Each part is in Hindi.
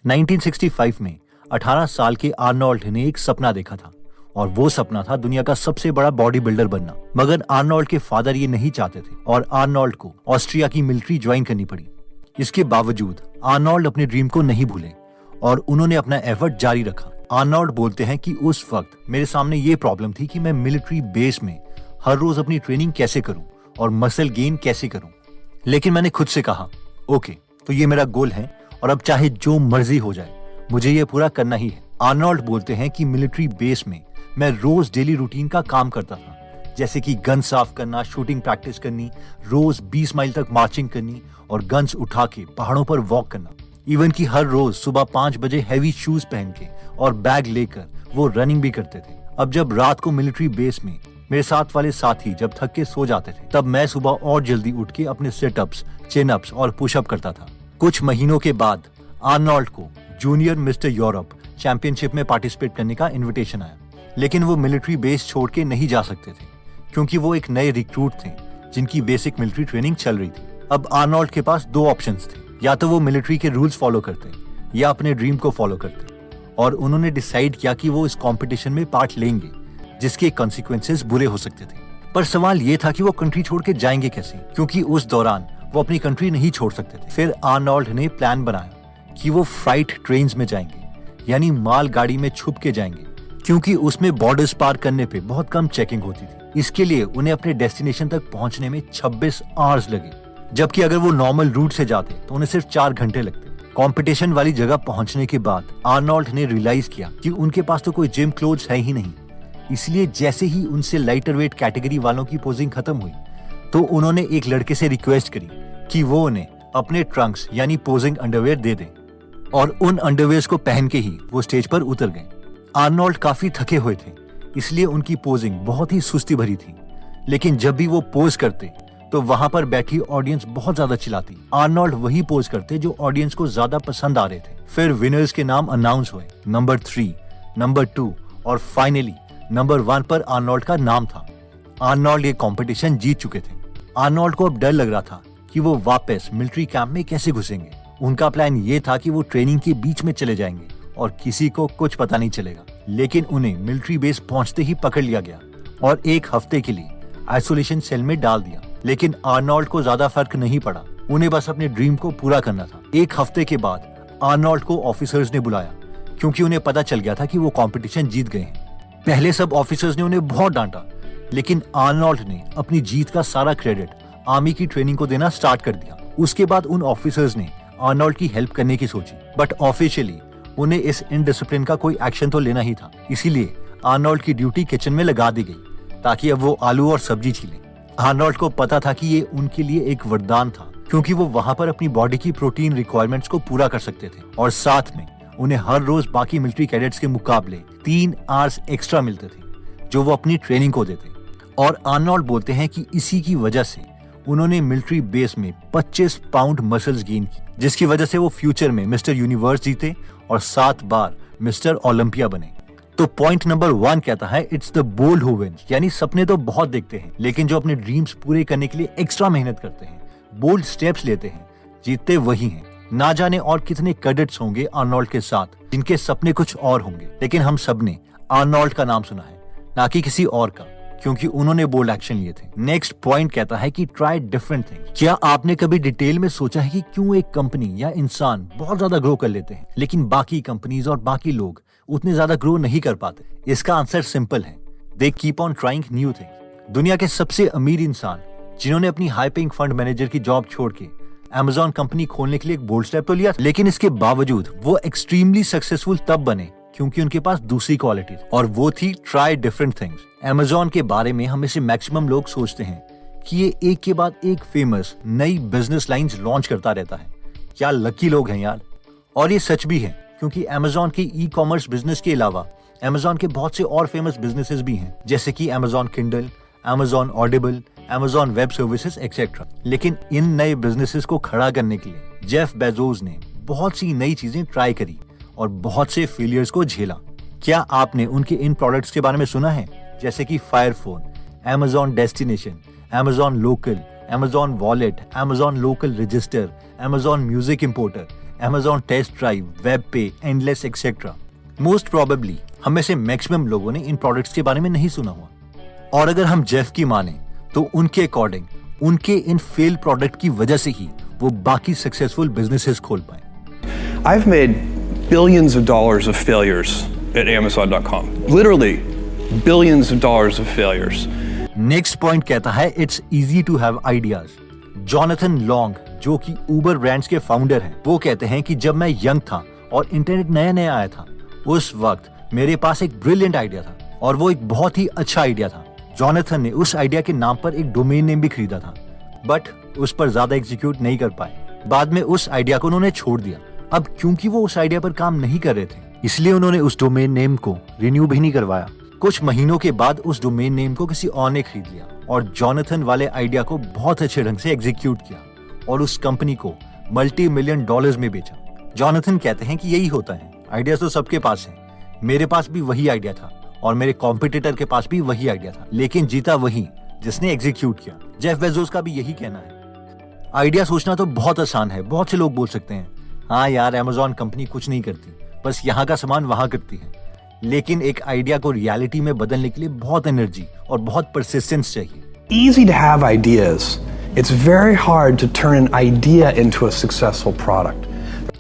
1965 में 18 साल के आर्नोल्ड ने एक सपना देखा था और वो सपना था दुनिया का सबसे बड़ा बॉडी बिल्डर बनना। मगर आर्नोल्ड के फादर ये नहीं चाहते थे और आर्नोल्ड को ऑस्ट्रिया की मिलिट्री ज्वाइन करनी पड़ी। इसके बावजूद आर्नोल्ड अपने ड्रीम को नहीं भूले और उन्होंने अपना एफर्ट जारी रखा। आर्नोल्ड बोलते हैं कि उस वक्त मेरे सामने ये प्रॉब्लम थी कि मैं मिलिट्री बेस में हर रोज अपनी ट्रेनिंग कैसे करूं और मसल गेन कैसे करूं। लेकिन मैंने खुद से कहा, ओके, तो ये मेरा गोल है और अब चाहे जो मर्जी हो जाए मुझे ये पूरा करना ही है। आर्नोल्ड बोलते हैं कि मिलिट्री बेस में मैं रोज डेली रूटीन का काम करता था, जैसे कि गन साफ करना, शूटिंग प्रैक्टिस करनी, रोज 20 माइल तक मार्चिंग करनी और गन्स उठा के पहाड़ों पर वॉक करना। इवन कि हर रोज सुबह 5 बजे हैवी शूज पहन के और बैग लेकर वो रनिंग भी करते थे। अब जब रात को मिलिट्री बेस में मेरे साथ वाले साथी जब थक के सो जाते थे, तब मैं सुबह और जल्दी उठ के अपने सिटअप्स, चिनअप्स और पुशअप करता था। कुछ महीनों के बाद आर्नोल्ड को जूनियर मिस्टर यूरोप चैंपियनशिप में पार्टिसिपेट करने का इनविटेशन आया, लेकिन वो मिलिट्री बेस छोड़ के नहीं जा सकते थे क्योंकि वो एक नए रिक्रूट थे जिनकी बेसिक मिलिट्री ट्रेनिंग चल रही थी। अब आर्नोल्ड के पास 2 ऑप्शंस थे, या तो वो मिलिट्री के रूल्स फॉलो करते या अपने ड्रीम को फॉलो करते, और उन्होंने डिसाइड किया कि वो इस कंपटीशन में पार्ट लेंगे जिसके कॉन्सिक्वेंसेस बुरे हो सकते थे। पर सवाल ये था कि वो कंट्री छोड़ के जाएंगे कैसे, क्योंकि उस दौरान वो अपनी कंट्री नहीं छोड़ सकते थे। फिर आर्नोल्ड ने प्लान बनाया कि वो फ्राइट ट्रेन्स में जाएंगे, यानी माल गाड़ी में छुप के जाएंगे, क्योंकि उसमें बॉर्डर्स पार करने पे बहुत कम चेकिंग होती थी। इसके लिए उन्हें अपने डेस्टिनेशन तक पहुंचने में 26 आवर्स लगे, जबकि अगर वो नॉर्मल रूट से जाते तो उन्हें सिर्फ 4 घंटे लगते। कंपटीशन वाली जगह पहुंचने के बाद आर्नोल्ड ने रियलाइज किया कि उनके पास तो कोई जिम क्लोथ्स है ही नहीं। इसलिए जैसे ही उनसे लाइटर वेट कैटेगरी वालों की पोजिंग खत्म हुई तो उन्होंने एक लड़के से रिक्वेस्ट करी कि वो उन्हें अपने ट्रंक्स यानी पोजिंग अंडरवेयर दे दें, और उन अंडरवेयर्स को पहन के ही वो स्टेज पर उतर गए। आर्नोल्ड काफी थके हुए थे, इसलिए उनकी पोजिंग बहुत ही सुस्ती भरी थी, लेकिन जब भी वो पोज करते तो वहां पर बैठी ऑडियंस बहुत ज्यादा चिल्लाती। आर्नोल्ड वही पोज करते जो ऑडियंस को ज्यादा पसंद आ रहे थे। फिर विनर्स के नाम अनाउंस हुए। नंबर 3, नंबर 2 और फाइनली नंबर 1 पर आर्नोल्ड का नाम था। आर्नोल्ड ये कंपटीशन जीत चुके थे। आर्नोल्ड को अब डर लग रहा था कि वो वापस मिलिट्री कैंप में कैसे घुसेंगे। उनका प्लान ये था कि वो ट्रेनिंग के बीच में चले जाएंगे और किसी को कुछ पता नहीं चलेगा, लेकिन उन्हें मिलिट्री बेस पहुंचते ही पकड़ लिया गया और 1 हफ्ते के लिए आइसोलेशन सेल में डाल दिया। लेकिन आर्नोल्ड को ज्यादा फर्क नहीं पड़ा, उन्हें बस अपने ड्रीम को पूरा करना था। 1 हफ्ते के बाद आर्नोल्ड को ऑफिसर्स ने बुलाया, क्योंकि उन्हें पता चल गया था कि वो कंपटीशन जीत गए हैं। पहले सब ऑफिसर्स ने उन्हें बहुत डांटा, लेकिन आर्नोल्ड ने अपनी जीत का सारा क्रेडिट आर्मी की ट्रेनिंग को देना स्टार्ट कर दिया। उसके बाद उन ऑफिसर्स ने आर्नोल्ड की हेल्प करने की सोची, बट ऑफिशियली उन्हें इस इनडिसिप्लिन का कोई एक्शन तो लेना ही था। इसीलिए आर्नोल्ड की ड्यूटी किचन में लगा दी गई ताकि अब वो आलू और सब्जी छीले। आर्नोल्ड को पता था कि ये उनके लिए एक वरदान था, क्योंकि वो वहां पर अपनी बॉडी की प्रोटीन रिक्वायरमेंट्स को पूरा कर सकते थे और साथ में उन्हें हर रोज बाकी मिलिट्री कैडेट्स के मुकाबले 3 आवर्स एक्स्ट्रा मिलते थे जो वो अपनी ट्रेनिंग को देते। और आर्नोल्ड बोलते हैं कि इसी की वजह से उन्होंने मिलिट्री बेस में 25 पाउंड मसल्स गेन की, जिसकी वजह से वो फ्यूचर में मिस्टर यूनिवर्स जीते और 7 बार मिस्टर ओलंपिया बने। तो पॉइंट नंबर 1 कहता है, it's the bold who wins, यानी सपने तो बहुत देखते हैं, लेकिन जो अपने ड्रीम्स पूरे करने के लिए एक्स्ट्रा मेहनत करते हैं, बोल्ड स्टेप्स लेते हैं, जीतते वही हैं। ना जाने और कितने कैडेट्स होंगे आर्नोल्ड के साथ जिनके सपने कुछ और होंगे, लेकिन हम सब ने आर्नोल्ड का नाम सुना है, ना कि किसी और का, क्योंकि उन्होंने बोल्ड एक्शन लिए थे। नेक्स्ट पॉइंट कहता है कि ट्राई डिफरेंट थिंग्स। क्या आपने कभी डिटेल में सोचा है कि क्यों एक कंपनी या इंसान बहुत ज्यादा ग्रो कर लेते हैं लेकिन बाकी कंपनीज और बाकी लोग उतने ज्यादा ग्रो नहीं कर पाते? इसका आंसर सिंपल है, they keep on trying new things. दुनिया के सबसे अमीर इंसान जिन्होंने अपनी हाई पेइंग फंड मैनेजर की जॉब छोड़ के अमेज़न कंपनी खोलने के लिए एक बोल्ड स्टेप तो लिया, लेकिन इसके बावजूद वो एक्सट्रीमली सक्सेसफुल तब बने क्योंकि उनके पास दूसरी क्वालिटी थी, और वो थी ट्राई डिफरेंट थिंग्स। अमेज़न के बारे में हमें से मैक्सिमम लोग सोचते हैं कि ये एक के बाद एक फेमस नई बिजनेस लाइंस लॉन्च करता रहता है। क्या लकी लोग हैं यार। और ये सच भी है, क्योंकि अमेज़न के ई कॉमर्स बिजनेस के अलावा अमेज़न के बहुत से और फेमस बिजनेसेस भी हैं, जैसे कि Amazon Kindle, Amazon Audible, Amazon web services etcetera. लेकिन इन नए बिजनेसेस को खड़ा करने के लिए जेफ बेजोस ने बहुत सी नई चीजें ट्राई करी और बहुत से फेलियर्स को झेला। क्या आपने उनके इन प्रोडक्ट्स के बारे में सुना है, जैसे कि Fire Phone, Amazon Destination, Amazon Local, Amazon Wallet, Amazon Local Register, Amazon Music Importer, Amazon Test Drive, Web Pay, endless etcetera. Most probably हम में से मैक्सिमम लोगों ने इन प्रोडक्ट्स के बारे में नहीं सुना हुआ। और अगर हम जेफ की माने तो उनके अकॉर्डिंग उनके इन फेल प्रोडक्ट की वजह से ही वो बाकी सक्सेसफुल बिजनेसेस खोल पाए। I've made billions of dollars of failures at Amazon.com. Literally billions of dollars of failures. Next point कहता है it's easy to have ideas. Jonathan Long जो कि उबर ब्रांड्स के फाउंडर हैं, वो कहते हैं कि जब मैं यंग था और इंटरनेट नया नया आया था, उस वक्त मेरे पास एक ब्रिलियंट आइडिया था और वो एक बहुत ही अच्छा आइडिया था। जॉनथन ने उस आइडिया के नाम पर एक डोमेन नेम भी खरीदा था, बट उस पर ज्यादा एग्जीक्यूट नहीं कर पाए। बाद में उस आइडिया को उन्होंने छोड़ दिया। अब क्योंकि वो उस आइडिया पर काम नहीं कर रहे थे, इसलिए उन्होंने उस डोमेन नेम को रिन्यू भी नहीं करवाया। कुछ महीनों के बाद उस डोमेन नेम को किसी और ने खरीद लिया और जॉनथन वाले आइडिया को बहुत अच्छे ढंग से एग्जीक्यूट किया और उस कंपनी को $multi-million में बेचा। जॉनथन कहते हैं कि यही होता है, आइडियाज तो सबके पास है। मेरे पास भी वही आइडिया था और मेरे कॉम्पिटिटर के पास भी वही आइडिया था, लेकिन जीता वही जिसने एग्जीक्यूट किया। जेफ बेजोस का भी यही कहना है। आइडिया सोचना तो बहुत आसान है। बहुत से लोग बोल सकते हैं, हाँ यार अमेजॉन कंपनी कुछ नहीं करती, बस यहाँ का सामान वहां करती है। लेकिन एक आइडिया को रियलिटी में बदलने के लिए बहुत एनर्जी और बहुत परसिस्टेंस चाहिए। Easy to have ideas. It's very hard to turn an idea into a successful product.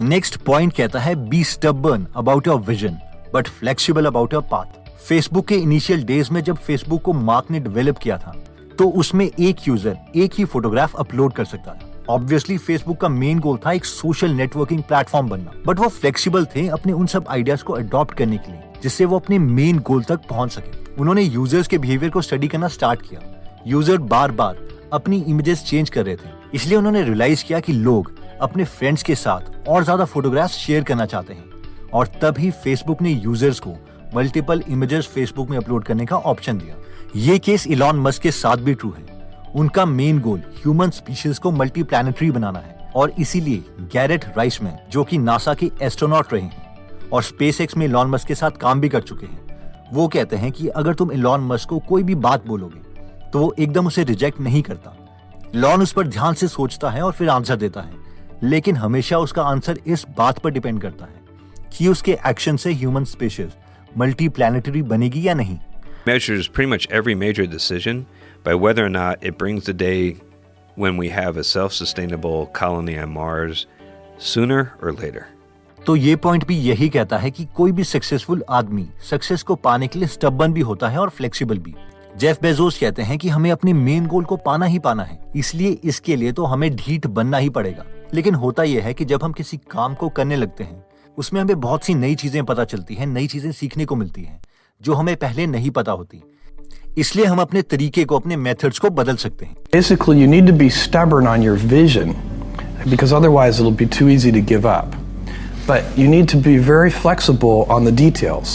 Next point कहता है be stubborn about your vision but flexible about your path. Facebook के इनिशियल डेज में जब फेसबुक को मार्क ने डेवलप किया था, तो उसमें एक यूजर एक ही फोटोग्राफ अपलोड कर सकता था। ऑब्वियसली फेसबुक का मेन गोल था एक सोशल नेटवर्किंग प्लेटफॉर्म बनना, बट वो फ्लेक्सिबल थे अपने उन सब आइडियाज को अडॉप्ट करने के लिए जिससे वो अपने मेन गोल तक पहुंच सके। उन्होंने यूजर्स के बिहेवियर को स्टडी करना स्टार्ट किया। यूजर बार बार अपनी इमेजेस चेंज कर रहे थे, इसलिए उन्होंने रियलाइज किया कि लोग अपने फ्रेंड्स के साथ और ज्यादा फोटोग्राफ्स शेयर करना चाहते हैं, और तभी फेसबुक ने यूजर्स को मल्टीपल इमेजेस फेसबुक में अपलोड करने का ऑप्शन दिया। ये केस इलॉन मस्क के साथ भी ट्रू है। उनका मेन गोल ह्यूमन स्पीशीज को मल्टी प्लैनेटरी बनाना है, और इसीलिए गैरेट राइसमैन जो कि नासा के एस्ट्रोनॉट रहे हैं और स्पेसएक्स में इलॉन मस्क के साथ काम भी कर चुके हैं, वो कहते हैं कि अगर तुम इलॉन मस्क को कोई भी बात बोलोगे तो वो एकदम उसे रिजेक्ट नहीं करता। इलॉन उस पर ध्यान से सोचता है और फिर आंसर देता है, लेकिन हमेशा उसका आंसर इस बात पर डिपेंड करता है कि उसके एक्शन से ह्यूमन स्पीशीज मल्टी प्लैनेटरी बनेगी या नहीं। Measures pretty much every major decision by whether or not it brings the day when we have a self-sustainable colony on Mars sooner or later. तो ये पॉइंट भी यही कहता है कि कोई भी सक्सेसफुल आदमी सक्सेस को पाने के लिए स्टबर्न भी होता है और फ्लेक्सिबल भी। जेफ बेजोस कहते हैं कि हमें अपने मेन गोल को पाना ही पाना है, इसलिए इसके लिए तो हमें ढीठ बनना ही पड़ेगा। लेकिन होता यह है कि जब हम किसी काम को करने लगते हैं, उसमें हमें बहुत सी नई चीजें पता चलती हैं, नई चीजें सीखने को मिलती हैं जो हमें पहले नहीं पता होती। इसलिए हम अपने तरीके को, अपने मेथड्स को बदल सकते हैं। Basically, you need to be stubborn on your vision because otherwise it'll be too easy to give up. But you need to be very flexible on the details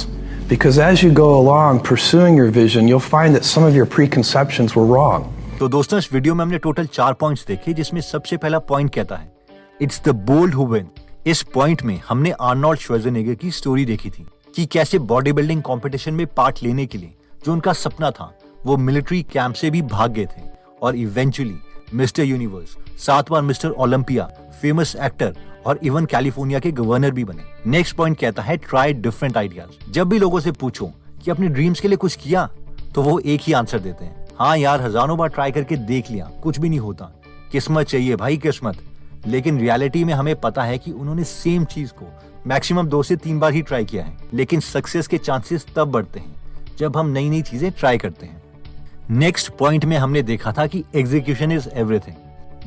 because as you go along pursuing your vision, you'll find that some of your preconceptions were wrong. तो दोस्तों इस वीडियो में हमने टोटल 4 पॉइंट्स देखे, जिसमें सबसे पहला पॉइंट कहता है it's the bold who win. इस पॉइंट में हमने आर्नोल्ड श्वार्ज़नेगर की स्टोरी देखी थी कि कैसे बॉडी बिल्डिंग कॉम्पिटिशन में पार्ट लेने के लिए जो उनका सपना था, वो मिलिट्री कैंप से भी भाग गए थे और इवेंचुअली मिस्टर यूनिवर्स, 7 बार मिस्टर ओलंपिया, फेमस एक्टर और इवन कैलिफोर्निया के गवर्नर भी बने। नेक्स्ट पॉइंट कहता है ट्राई डिफरेंट आइडियाज। जब भी लोगों से पूछो कि अपने ड्रीम्स के लिए कुछ किया, तो वो एक ही आंसर देते हैं, हाँ यार हजारों बार ट्राई करके देख लिया, कुछ भी नहीं होता, किस्मत चाहिए भाई किस्मत। लेकिन रियलिटी में हमें पता है कि उन्होंने सेम चीज को मैक्सिमम 2 से 3 बार ही ट्राई किया है। लेकिन सक्सेस के चांसेस तब बढ़ते हैं जब हम नई नई चीजें ट्राई करते हैं। नेक्स्ट पॉइंट में हमने देखा था कि एग्जीक्यूशन इज एवरीथिंग,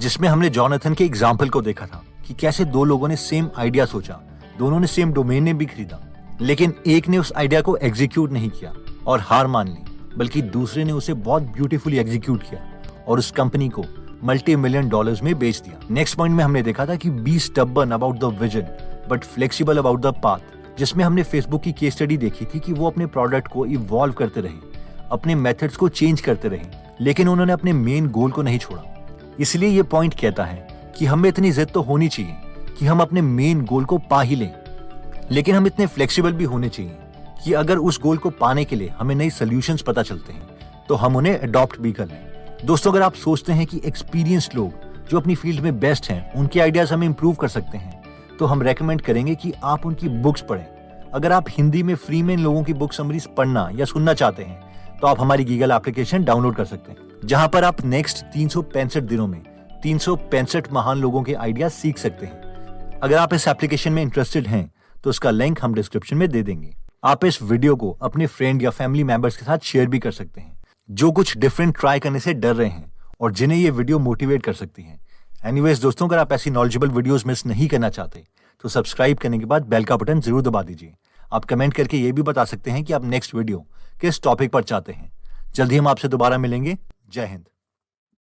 जिसमें हमने जॉनथन के एग्जाम्पल को देखा था कि कैसे 2 लोगों ने सेम आइडिया सोचा, दोनों ने सेम डोमेन नेम भी खरीदा, लेकिन एक ने उस आइडिया को एग्जीक्यूट नहीं किया और हार मान ली, बल्कि दूसरे ने उसे बहुत ब्यूटीफुली एग्जीक्यूट किया और उस कंपनी को $multi-million में बेच दिया। नेक्स्ट पॉइंट में हमने देखा था कि be stubborn about the vision but flexible about the path, जिसमें हमने फेसबुक की केस स्टडी देखी थी कि वो अपने प्रोडक्ट को इवॉल्व करते रहे, अपने मेथड्स को चेंज करते रहे, लेकिन उन्होंने अपने मेन गोल को नहीं छोड़ा। इसलिए ये पॉइंट कहता है कि हमें इतनी जिद तो होनी चाहिए कि हम अपने मेन गोल को पा ही लें, लेकिन हम इतने फ्लेक्सिबल भी होने चाहिए कि अगर उस गोल को पाने के लिए हमें नई सोल्यूशंस पता चलते हैं तो हम उन्हें अडॉप्ट भी कर लें। दोस्तों अगर आप सोचते हैं कि एक्सपीरियंस्ड लोग जो अपनी फील्ड में बेस्ट हैं, उनके आइडियाज हमें इंप्रूव कर सकते हैं, तो हम रेकमेंड करेंगे कि आप उनकी बुक्स पढ़ें। अगर आप हिंदी में फ्री में इन लोगों की बुक समरीज पढ़ना या सुनना चाहते हैं तो आप हमारी गीगल एप्लीकेशन डाउनलोड कर सकते हैं, जहां पर आप नेक्स्ट 365 दिनों में 365 महान लोगों के आइडिया सीख सकते हैं। अगर आप इस एप्लीकेशन में इंटरेस्टेड हैं तो उसका लिंक हम डिस्क्रिप्शन में दे देंगे। आप इस वीडियो को अपने फ्रेंड या फैमिली मेंबर्स के साथ शेयर भी कर सकते हैं जो कुछ डिफरेंट ट्राई करने से डर रहे हैं और जिन्हें ये वीडियो मोटिवेट कर सकती है। एनीवेज दोस्तों, अगर आप ऐसी नॉलेजेबल वीडियोस मिस नहीं करना चाहते तो सब्सक्राइब करने के बाद बेल का बटन जरूर दबा दीजिए। आप कमेंट करके ये भी बता सकते हैं कि आप नेक्स्ट वीडियो किस टॉपिक पर चाहते हैं। जल्दी हम आपसे दोबारा मिलेंगे। जय हिंद।